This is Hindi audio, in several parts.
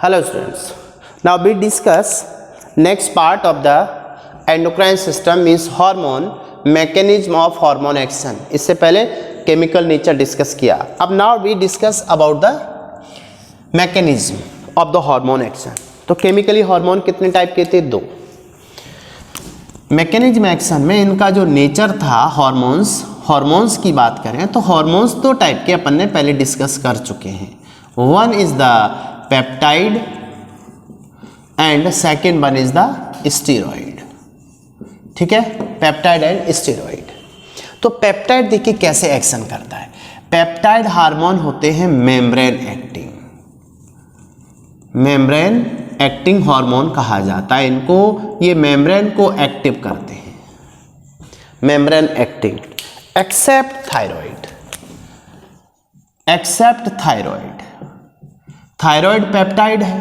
Hello students. Now we discuss next part of the endocrine system means hormone mechanism of hormone action. इससे पहले chemical nature discuss किया. अब now we discuss about the mechanism of the hormone action. तो chemically hormone कितने टाइप के थे? दो. मैकेनिज्म एक्शन में इनका जो नेचर था हॉर्मोन्स की बात करें तो हॉर्मोन्स दो टाइप के अपन ने पहले डिस्कस कर चुके हैं. One is the peptide and second one is the steroid. ठीक है, पेप्टाइड एंड स्टेरॉइड. तो पेप्टाइड देखिए कैसे एक्शन करता है. पेप्टाइड हार्मोन होते हैं मेम्ब्रेन एक्टिंग हार्मोन कहा जाता है इनको. ये मेम्ब्रेन को एक्टिव करते हैं, membrane acting. Except thyroid peptide है,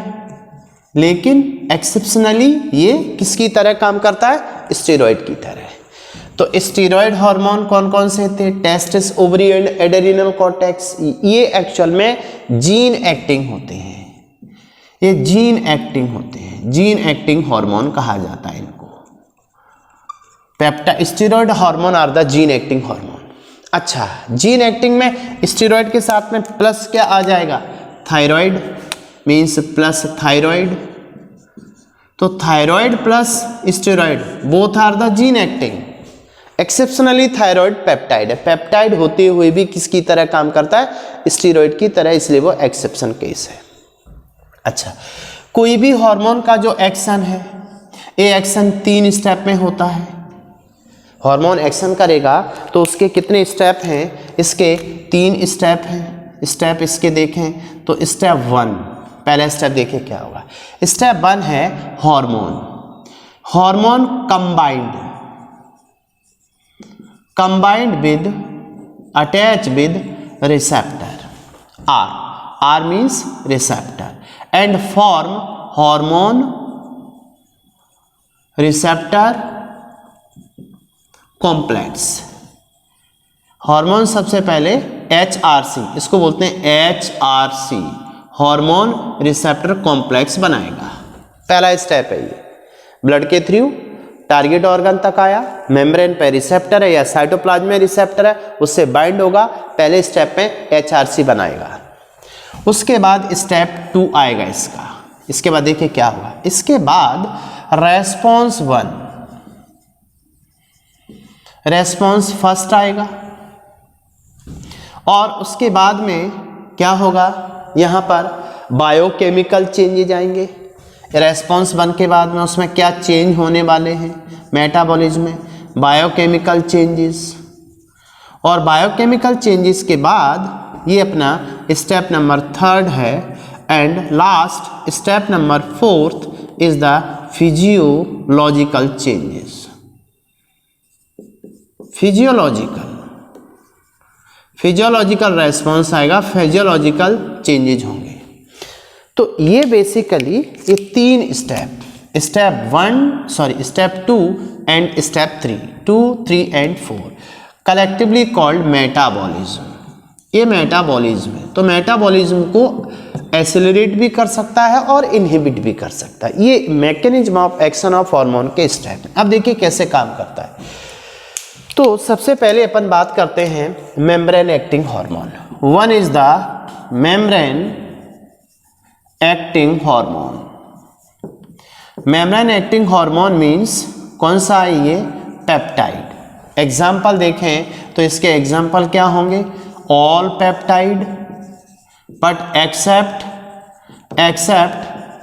लेकिन एक्सेप्शनली ये किसकी तरह काम करता है? स्टेरॉइड की तरह. तो स्टेरॉइड हार्मोन कौन कौन से थे? Testis, ovary and adrenal cortex. ये एक्चुअल में जीन एक्टिंग होते हैं. ये जीन एक्टिंग हार्मोन कहा जाता है इनको. Steroid hormone are the gene acting hormone. अच्छा, जीन एक्टिंग में स्टेरॉइड के साथ में प्लस क्या आ जाएगा? Thyroid means plus thyroid. तो thyroid plus steroid both are the gene acting. Exceptionally thyroid peptide है, पेप्टाइड होते हुए भी किसकी तरह काम करता है? स्टेरॉइड की तरह, इसलिए वो एक्सेप्शन केस है. अच्छा, कोई भी हार्मोन का जो एक्शन है, ये एक्शन 3 स्टेप में होता है. हार्मोन एक्शन करेगा तो उसके कितने स्टेप हैं? इसके 3 स्टेप हैं. स्टेप इसके देखें तो स्टेप 1, पहला स्टेप देखिए क्या होगा. स्टेप 1 है hormone combined with attach with receptor. R means receptor and form hormone receptor complex. Hormone सबसे पहले HRC, इसको बोलते हैं HRC, हार्मोन रिसेप्टर कॉम्प्लेक्स बनाएगा. पहला स्टेप है ये. ब्लड के थ्रू टारगेट ऑर्गन तक आया, मेम्ब्रेन पे रिसेप्टर है या साइटोप्लाज्म में रिसेप्टर है, उससे बाइंड होगा. पहले स्टेप में HRC बनाएगा. उसके बाद स्टेप 2 आएगा इसका. इसके बाद देखिए क्या होगा. इसके बाद रेस्पॉन्स फर्स्ट आएगा. और उसके बाद में क्या होगा? यहाँ पर बायोकेमिकल चेंजेज आएंगे. रेस्पॉन्स 1 के बाद में उसमें क्या चेंज होने वाले हैं? मेटाबॉलिज्म में बायोकेमिकल चेंजेस. और बायोकेमिकल चेंजेस के बाद ये अपना स्टेप नंबर 3 है. And last step number 4 is the physiological changes. Physiological response आएगा, फिजियोलॉजिकल चेंजेज होंगे. तो ये बेसिकली ये 3 step 2 and step 3, 2, 3 and 4 collectively called metabolism. ये मेटाबॉलिज्म है. तो मेटाबॉलिज्म को एक्सेलरेट भी कर सकता है और इनहिबिट भी कर सकता है. ये mechanism of action of hormone के स्टेप है. अब देखिए कैसे काम करता है. तो सबसे पहले अपन बात करते हैं membrane acting hormone. One is the membrane acting hormone. Membrane acting hormone means कौन सा है ये? पेप्टाइड. एग्जाम्पल देखें तो इसके एग्जाम्पल क्या होंगे? All peptide but except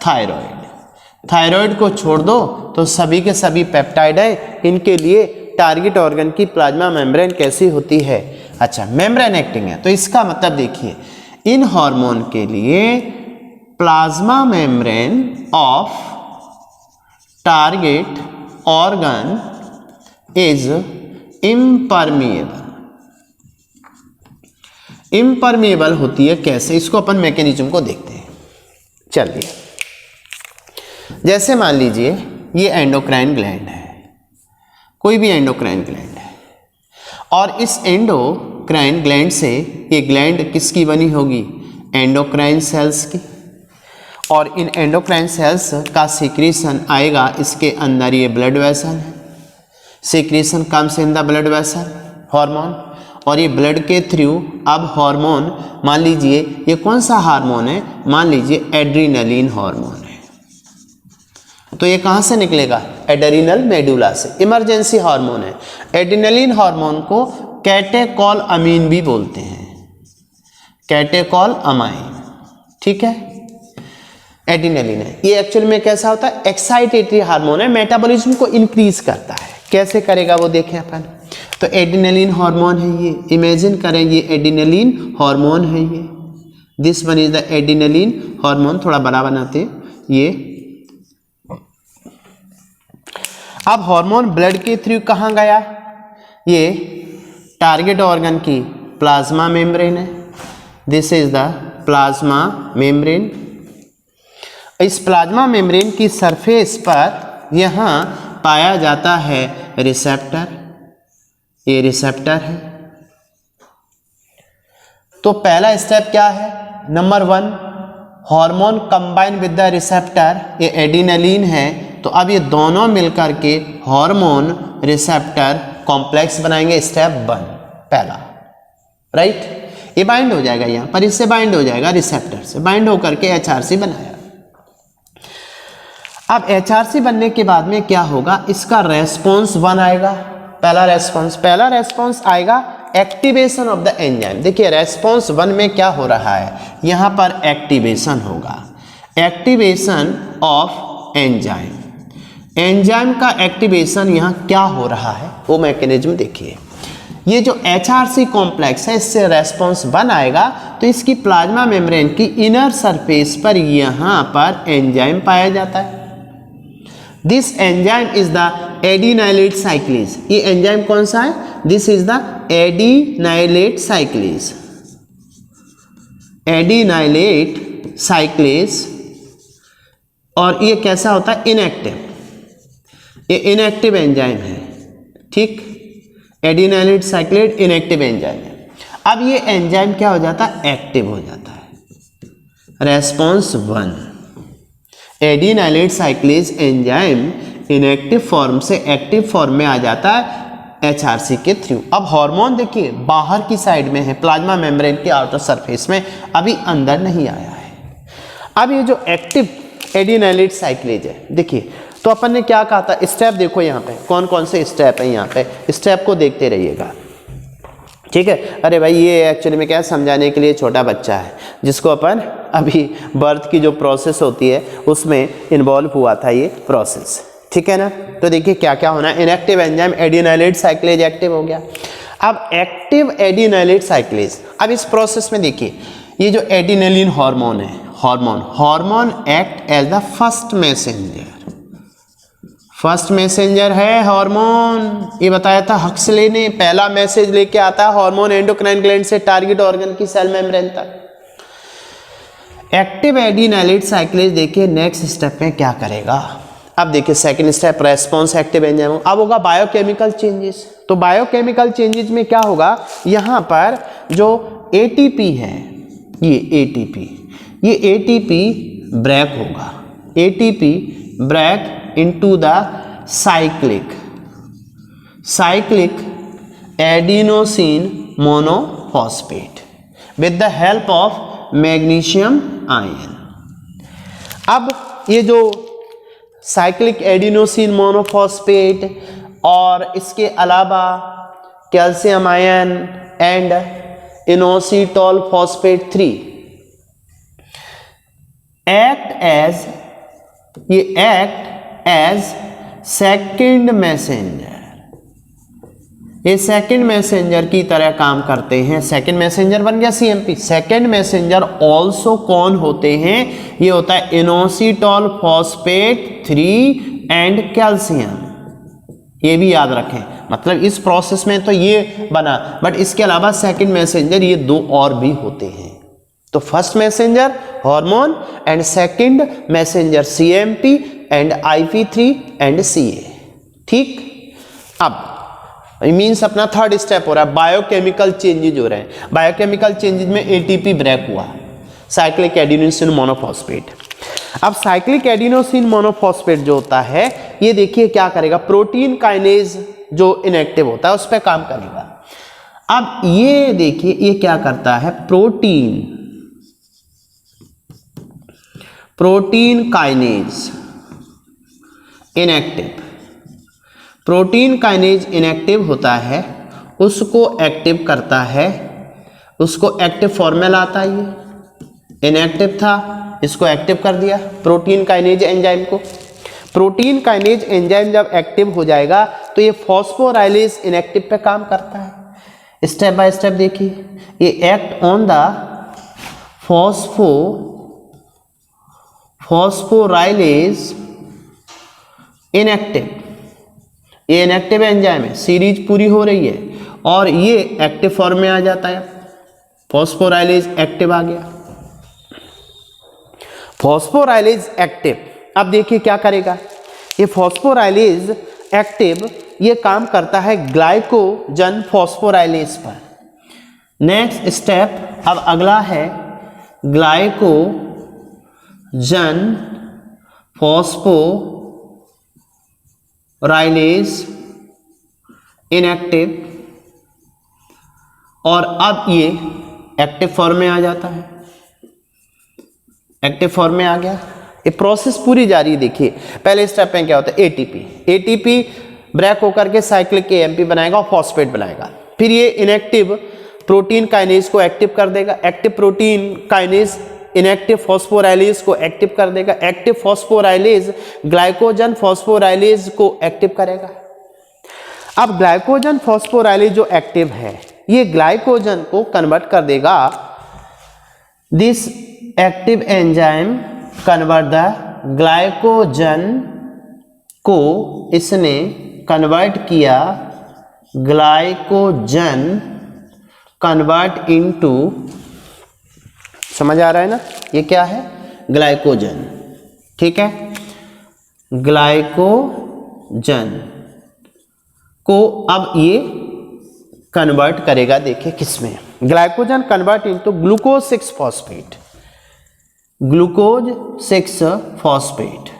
thyroid. Thyroid को छोड़ दो तो सभी के सभी पेप्टाइड है. इनके लिए टारगेट ऑर्गन की प्लाज्मा मेम्ब्रेन कैसी होती है? अच्छा, मेम्ब्रेन एक्टिंग है. तो इसका मतलब देखिए, इन हार्मोन के लिए plasma membrane of target organ is impermeable होती है. कैसे? इसको अपन मैकेनिज्म को देखते हैं. चलिए, जैसे मान लीजिए ये एंडोक्राइन ग्लैंड है, कोई भी एंडोक्राइन ग्लैंड है, और इस एंडोक्राइन ग्लैंड से ये ग्लैंड किसकी बनी होगी? एंडोक्राइन सेल्स की. और इन एंडोक्राइन सेल्स का सीक्रेशन आएगा इसके अंदर, ये ब्लड वेसल है, secretion comes in the blood vessel hormone, और ये ब्लड के थ्रू अब हार्मोन, मान लीजिए ये कौन सा हार्मोन है, मान लीजिए एड्रीनलिन हार्मोन है, तो ये कहाँ से निकलेगा, एड्रीनल मेडुला से, इमरजेंसी हार्मोन है। एड्रीनलिन हार्मोन को कैटेकॉल अमीन भी बोलते हैं, कैटेकॉल अमाइन, ठीक है, एड्रीनलिन है। ये एक्चुअली में कैसा होता है, एक्साइटेटरी हार्मोन है, मेटाबॉलिज्म को इंक्रीज करता है। कैसे करेगा वो देखें अपन। तो एड्रीनलिन हार्मोन है ये, इमेजिन करें ये एड्रीनलिन हार्मोन है ये, this one is the adrenaline hormone, थोड़ा बड़ा बनाते हैं ये। अब हार्मोन ब्लड के थ्रू कहाँ गया, ये टारगेट ऑर्गन की प्लाज्मा मेम्ब्रेन है, this is the plasma membrane. इस प्लाज्मा मेम्ब्रेन की सरफेस पर यहाँ पाया जाता है रिसेप्टर, ये रिसेप्टर है। तो पहला स्टेप क्या है, number 1 hormone combine with the receptor, ये एड्रीनलिन है, तो अब ये दोनों मिलकर के हार्मोन रिसेप्टर कॉम्प्लेक्स बनाएंगे, स्टेप 1 पहला, राइट। ये बाइंड हो जाएगा यहाँ पर, इससे बाइंड हो जाएगा, रिसेप्टर से बाइंड होकर के एचआरसी बनाया। अब एचआरसी बनने के बाद में क्या होगा, इसका रेस्पॉन्स 1 आएगा, पहला रेस्पॉन्स आएगा एक्टिवेशन ऑफ द एंजाइम। देखिए रेस्पॉन्स 1 में क्या हो रहा है, यहाँ पर एक्टिवेशन होगा, एक्टिवेशन ऑफ एंजाइम, एंजाइम का एक्टिवेशन यहाँ क्या हो रहा है वो मैकेनिज्म देखिए। ये जो एचआरसी कॉम्प्लेक्स है इससे रेस्पॉन्स 1 आएगा, तो इसकी प्लाज्मा मेम्ब्रेन की इनर सरफेस पर यहाँ पर एंजाइम पाया जाता है। This enzyme is the adenylate साइक्लेज, ये एंजाइम कौन सा है, this is the adenylate साइक्लेज, adenylate साइक्लेज। और ये कैसा होता है, इनएक्टिव, ये इनएक्टिव एंजाइम है, ठीक, एडिनाइलेट साइक्लेज इनएक्टिव एंजाइम है। अब ये एंजाइम क्या हो जाता है, एक्टिव हो जाता है, response 1, adenylate साइक्लेज enzyme inactive form से एक्टिव फॉर्म में आ जाता है एचआरसी के थ्रू। अब हार्मोन देखिए बाहर की साइड में है, प्लाज्मा मेम्ब्रेन के आउटर सरफेस में, अभी अंदर नहीं आया है। अब ये जो एक्टिव एडिनाइलेट साइक्लेज है, देखिए तो अपन ने क्या कहा था, स्टेप देखो यहाँ पे कौन कौन से स्टेप है, यहाँ पे स्टेप को देखते रहिएगा, ठीक है। अरे भाई ये एक्चुअली में क्या समझाने के लिए छोटा बच्चा है जिसको अपन अभी बर्थ की जो प्रोसेस होती है उसमें इन्वॉल्व हुआ था ये प्रोसेस, ठीक है ना। तो देखिए क्या क्या होना है, इनएक्टिव एंजाइम एडिनाइलेट साइक्लेज एक्टिव हो गया। अब एक्टिव एडिनाइलेट साइक्लेज, अब इस प्रोसेस में देखिए ये जो एडिनलिन हार्मोन है, hormone act as the first messenger, first messenger है हार्मोन, ये बताया था हक्सले ने, पहला मैसेज लेके आता है हार्मोन एंडोक्राइन ग्लैंड से टारगेट ऑर्गन की सेल मेम्ब्रेन तक। एक्टिव एडिनाइलेट साइक्लेज देखिए नेक्स्ट स्टेप में क्या करेगा। अब देखिए second step response active enzyme, अब होगा बायोकेमिकल चेंजेस। तो बायोकेमिकल चेंजेस में क्या होगा, यहाँ पर जो एटीपी है, ये एटीपी ब्रेक होगा, ATP break into the cyclic adenosine monophosphate with the help of magnesium ion। अब ये जो साइक्लिक एडिनोसिन मोनोफॉस्फेट और इसके अलावा calcium ion and inositol phosphate 3 act as second messenger, ये सेकंड मैसेंजर की तरह काम करते हैं। सेकंड मैसेंजर बन गया सीएमपी। सेकंड मैसेंजर ऑल्सो कौन होते हैं, ये होता है इनोसिटोल फॉस्फेट 3 एंड कैल्शियम, ये भी याद रखें। मतलब इस प्रोसेस में तो ये बना, बट इसके अलावा सेकंड मैसेंजर ये 2 और भी होते हैं। तो first messenger hormone and second messenger CMP and IP3 and CA, ठीक। अब मीन्स अपना थर्ड स्टेप हो रहा है, बायोकेमिकल चेंजेज हो रहे हैं। बायोकेमिकल चेंजेज में एटीपी ब्रेक हुआ, साइक्लिक एडिनोसिन मोनोफॉस्फेट। अब साइक्लिक एडिनोसिन मोनोफॉस्फेट जो होता है ये देखिए क्या करेगा, प्रोटीन काइनेज जो इनएक्टिव होता है उस पर काम करेगा। अब ये देखिए ये क्या करता है, protein kinase inactive, protein kinase inactive होता है, उसको एक्टिव करता है, उसको एक्टिव फॉर्म में लाता है। ये इनएक्टिव था, इसको एक्टिव कर दिया प्रोटीन काइनेज एंजाइम को। प्रोटीन काइनेज एंजाइम जब एक्टिव हो जाएगा तो ये फॉस्फोराइलेज इनएक्टिव पे काम करता है। स्टेप बाय स्टेप देखिए, ये act on the phosphorylase inactive, ये इनएक्टिव एंजाइम है, सीरीज पूरी हो रही है और ये एक्टिव फॉर्म में आ जाता है, फॉस्फोराइलेज एक्टिव आ गया, फॉस्फोराइलेज एक्टिव। अब देखिए क्या करेगा, ये फॉस्फोराइलेज एक्टिव ये काम करता है ग्लाइकोजन फॉस्फोराइलेज पर। नेक्स्ट स्टेप अब अगला है ग्लाइकोजन फॉस्फोराइलेज इनएक्टिव, और अब ये एक्टिव फॉर्म में आ जाता है, एक्टिव फॉर्म में आ गया। ये प्रोसेस पूरी जारी है। देखिए पहले स्टेप में क्या होता है, एटीपी ब्रेक होकर के साइक्लिक एएमपी बनाएगा और फॉस्फेट बनाएगा। फिर ये इनएक्टिव प्रोटीन काइनेज को एक्टिव कर देगा, active protein kinase inactive phosphorylase को एक्टिव कर देगा, एक्टिव फॉस्फोराइलेज ग्लाइकोजन फॉस्फोराइलेज को एक्टिव करेगा। अब ग्लाइकोजन फॉस्फोराइलेज जो एक्टिव है ये ग्लाइकोजन को कन्वर्ट कर देगा, this active enzyme convert the glycogen को इसने कन्वर्ट किया, ग्लाइकोजन कन्वर्ट इनटू, समझ आ रहा है ना, ये क्या है ग्लाइकोजन, ठीक है। ग्लाइकोजन को अब ये कन्वर्ट करेगा, देखिए किसमें, glycogen convert into glucose 6 phosphate, glucose 6 phosphate,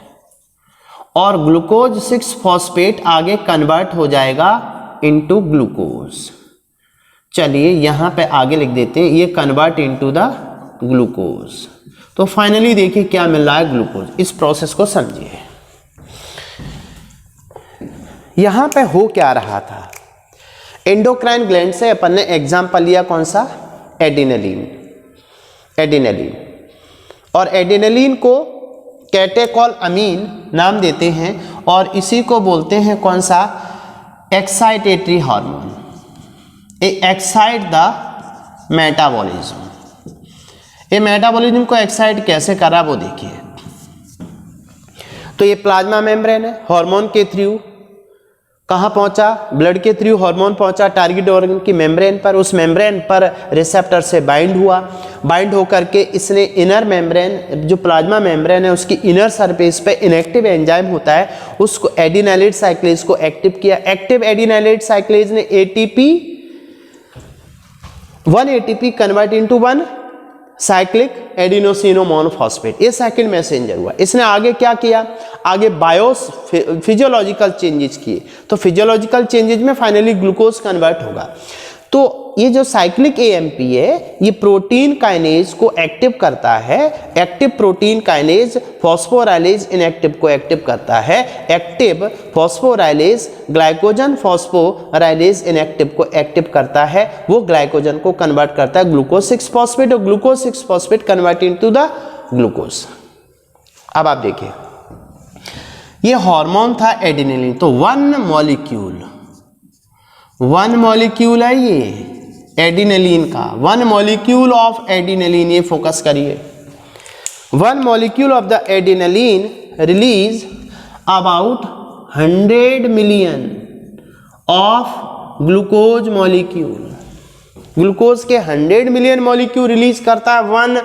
और ग्लूकोज 6 फॉस्फेट आगे कन्वर्ट हो जाएगा इनटू ग्लूकोज। चलिए यहां पे आगे लिख देते हैं, ये कन्वर्ट इनटू द ग्लूकोज। तो फाइनली देखिए क्या मिल रहा है, ग्लूकोज। इस प्रोसेस को समझिए, यहां पे हो क्या रहा था, एंडोक्राइन ग्लैंड से अपन ने एग्जाम्पल लिया कौन सा, एडिनलिन, और एडिनलिन को कैटेकोल अमीन नाम देते हैं और इसी को बोलते हैं कौन सा, excitatory hormone. Excite the metabolism, ये मेटाबॉलिज्म को एक्साइट कैसे करा वो देखिए। तो ये प्लाज्मा मेम्ब्रेन है, हार्मोन के थ्रू कहाँ पहुंचा, ब्लड के थ्रू हार्मोन पहुंचा टारगेट ऑर्गन की मेम्ब्रेन पर, उस मेम्ब्रेन पर रिसेप्टर से बाइंड हुआ, बाइंड होकर के इसने इनर मेम्ब्रेन जो प्लाज्मा मेम्ब्रेन है उसकी इनर सरफेस पे इनएक्टिव एंजाइम होता है उसको एडिनाइलेट साइक्लेज को एक्टिव किया। एक्टिव एडिनाइलेट साइक्लेज ने ATP 1 ATP convert into 1 cyclic adenosine monophosphate, ये सेकंड मैसेंजर हुआ। इसने आगे क्या किया, आगे बायोस फिजियोलॉजिकल चेंजेस किए, तो फिजियोलॉजिकल चेंजेस में फाइनली ग्लूकोज कन्वर्ट होगा। तो ये जो साइक्लिक एएमपी है ये प्रोटीन काइनेज को एक्टिव करता है, active protein kinase phosphorylase inactive को एक्टिव करता है, active phosphorylase glycogen phosphorylase inactive को एक्टिव करता है, वो ग्लाइकोजन को कन्वर्ट करता है ग्लूकोज 6 फॉस्फेट और glucose 6 phosphate convert into the glucose. अब आप देखिए ये हार्मोन था एडिनिलिन, तो वन मॉलिक्यूल है ये एडिनिलिन का, 1 मॉलिक्यूल ऑफ एडिनिलिन, ये फोकस करिए, 1 molecule of the adrenaline release about 100 million of glucose molecule, glucose के 100 मिलियन मॉलिक्यूल रिलीज करता है 1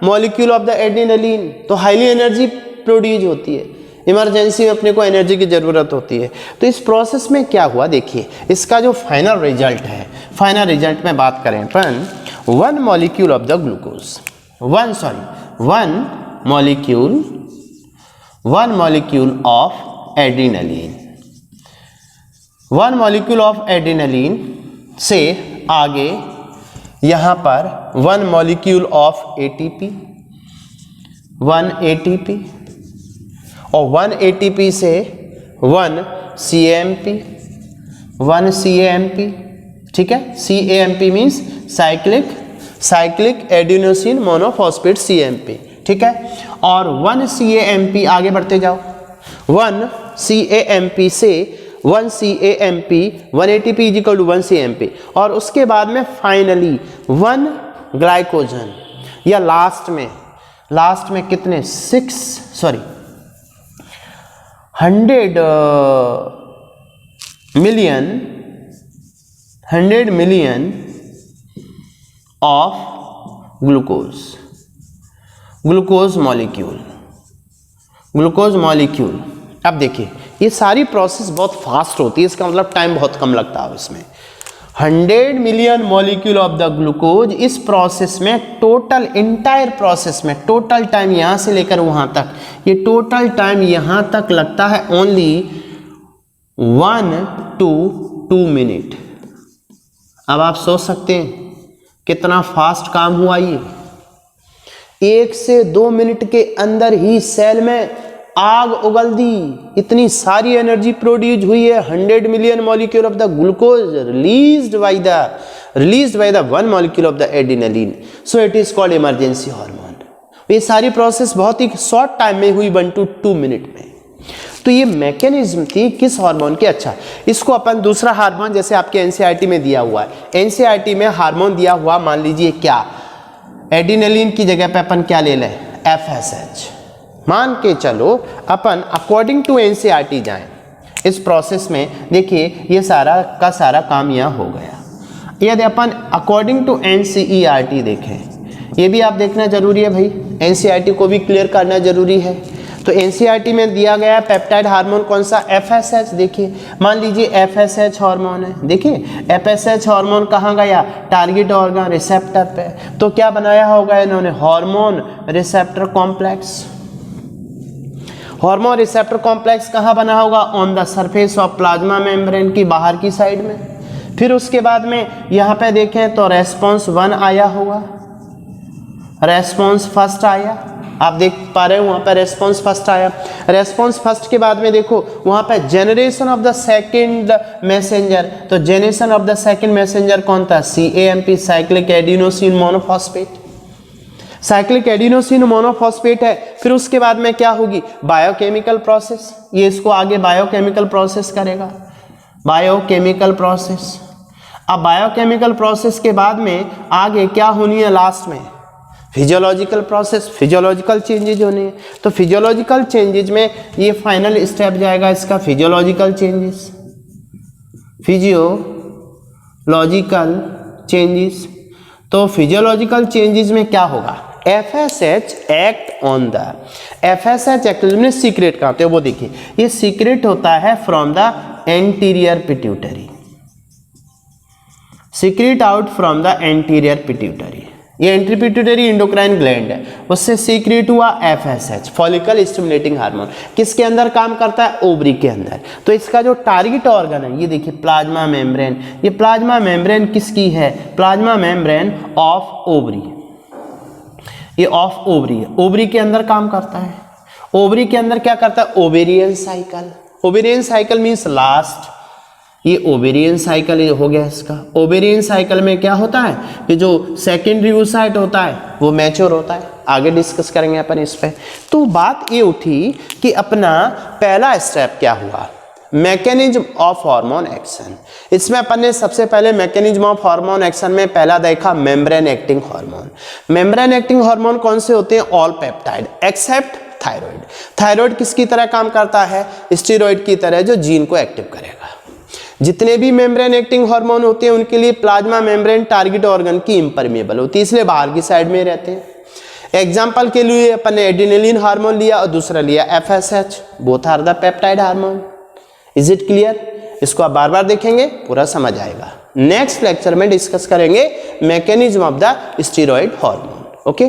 मॉलिक्यूल ऑफ द एडिनिलिन, तो हाईली एनर्जी प्रोड्यूस होती है, इमरजेंसी में अपने को एनर्जी की ज़रूरत होती है। तो इस प्रोसेस में क्या हुआ देखिए, इसका जो फाइनल रिजल्ट है, फाइनल रिजल्ट में बात करें अपन 1 molecule of the glucose, 1 molecule 1 molecule of adrenaline. 1 molecule of adrenaline से आगे यहाँ पर 1 मॉलिक्यूल ऑफ एटीपी, 1 एटीपी, और 1 एटीपी से 1 CAMP, 1 CAMP, ठीक है। CAMP means cyclic adenosine monophosphate CAMP, ठीक है। और 1 CAMP, आगे बढ़ते जाओ, 1 CAMP से 1 CAMP, 1 ATP is equal to 1 CAMP, और उसके बाद में फाइनली 1 ग्लाइकोजन, या लास्ट में कितने 100 मिलियन ऑफ ग्लूकोज मॉलिक्यूल। अब देखिए ये सारी प्रोसेस बहुत फास्ट होती है, इसका मतलब टाइम बहुत कम लगता है इसमें। 100 million molecule of the glucose, इस प्रोसेस में टोटल इंटायर प्रोसेस में टोटल टाइम यहाँ से लेकर वहाँ तक, ये टोटल टाइम यहाँ तक लगता है ओनली 1 to 2 मिनट। अब आप सोच सकते हैं कितना फास्ट काम हुआ ये। 1 से 2 मिनट के अंदर ही सेल में आग उगल दी, इतनी सारी एनर्जी प्रोड्यूस हुई है। 100 million molecule of the glucose released by the 1 molecule of the adrenaline, so it is called emergency hormone. ये सारी प्रोसेस बहुत ही शॉर्ट टाइम में हुई, 1 to 2 मिनट में। तो ये मैकेनिज्म थी किस हार्मोन की। अच्छा, इसको अपन दूसरा हार्मोन, जैसे आपके एनसीईआरटी में दिया हुआ है, एनसीईआरटी में हार्मोन दिया हुआ, मान लीजिए क्या, एड्रेनालिन की जगह पे अपन क्या ले लें, FSH। मान के चलो अपन अकॉर्डिंग टू एनसीईआरटी जाएं, इस प्रोसेस में देखिए ये सारा का सारा काम यहाँ हो गया। यदि अपन अकॉर्डिंग टू एनसीईआरटी देखें, ये भी आप देखना जरूरी है भाई, एनसीईआरटी को भी क्लियर करना जरूरी है। तो एनसीईआरटी में दिया गया पेप्टाइड हार्मोन कौन सा, FSH। देखिए मान लीजिए FSH हार्मोन है, देखिए FSH हार्मोन कहाँ गया, टारगेट ऑर्गन रिसेप्टर पे। तो क्या बनाया होगा इन्होंने, hormone receptor complex. Hormone receptor complex कहाँ बना होगा, on the surface of plasma membrane की बाहर की साइड में। फिर उसके बाद में यहाँ पे देखें तो रेस्पॉन्स 1 आया होगा, रेस्पॉन्स फर्स्ट आया, आप देख पा रहे हो वहाँ पे रेस्पॉन्स फर्स्ट आया। रेस्पॉन्स फर्स्ट के बाद में देखो वहाँ पे generation of the second messenger, तो generation of the second messenger कौन था, CAMP, cyclic adenosine monophosphate. Cyclic adenosine monophosphate है। फिर उसके बाद में क्या होगी, बायोकेमिकल प्रोसेस, ये इसको आगे बायोकेमिकल प्रोसेस करेगा, बायोकेमिकल प्रोसेस। अब बायोकेमिकल प्रोसेस के बाद में आगे क्या होनी है, लास्ट में फिजियोलॉजिकल प्रोसेस, फिजियोलॉजिकल चेंजेज होने हैं। तो फिजियोलॉजिकल चेंजेज में ये फाइनल स्टेप जाएगा इसका, फिजियोलॉजिकल चेंजेस, फिजियोलॉजिकल चेंजेस। तो फिजियोलॉजिकल चेंजेस में क्या होगा, FSH act on the, FSH actually में सीक्रेट कहाँ होते हैं वो देखिए, ये सीक्रेट होता है from the anterior pituitary, secret out from the anterior pituitary. ये एंटी पिट्यूटरी इंडोक्राइन ग्लैंड है, उससे सीक्रेट हुआ FSH, फॉलिकल स्टिमुलेटिंग हार्मोन। किसके अंदर काम करता है, ओवरी के अंदर। तो इसका जो टारगेट ऑर्गन है ये देखिए प्लाज्मा मेम्ब्रेन, ये प्लाज्मा मेम्ब्रेन किसकी है, प्लाज्मा मेम्ब्रेन ऑफ ओवरी, ये ऑफ ओवरी है, ओवरी के अंदर काम करता है। ओवरी के अंदर क्या करता है, ovarian cycle. Ovarian cycle means last, ये ओवेरियन साइकिल हो गया इसका। ओवेरियन साइकिल में क्या होता है कि जो सेकेंडरी oocyte होता है वो मैच्योर होता है, आगे डिस्कस करेंगे अपन इस पे। तो बात ये उठी कि अपना पहला स्टेप क्या हुआ, मैकेनिज्म ऑफ हार्मोन एक्शन। इसमें अपन ने सबसे पहले मैकेनिज्म ऑफ हार्मोन एक्शन में पहला देखा membrane acting hormone. Membrane acting hormone कौन से होते हैं, all peptide except thyroid. Thyroid किसकी तरह काम करता है, स्टेरॉइड की तरह जो जीन को एक्टिव करेगा। जितने भी मेम्ब्रेन एक्टिंग हार्मोन होते हैं उनके लिए प्लाज्मा मेम्ब्रेन टारगेट ऑर्गन की इम्परमेबल होती है, इसलिए बाहर की साइड में रहते हैं। एग्जाम्पल के लिए अपन ने एड्रेनालिन हार्मोन लिया और दूसरा लिया FSH, both are the peptide hormone. Is it clear, इसको आप बार बार देखेंगे पूरा समझ आएगा। नेक्स्ट लेक्चर में डिस्कस करेंगे mechanism of the steroid hormone. Okay.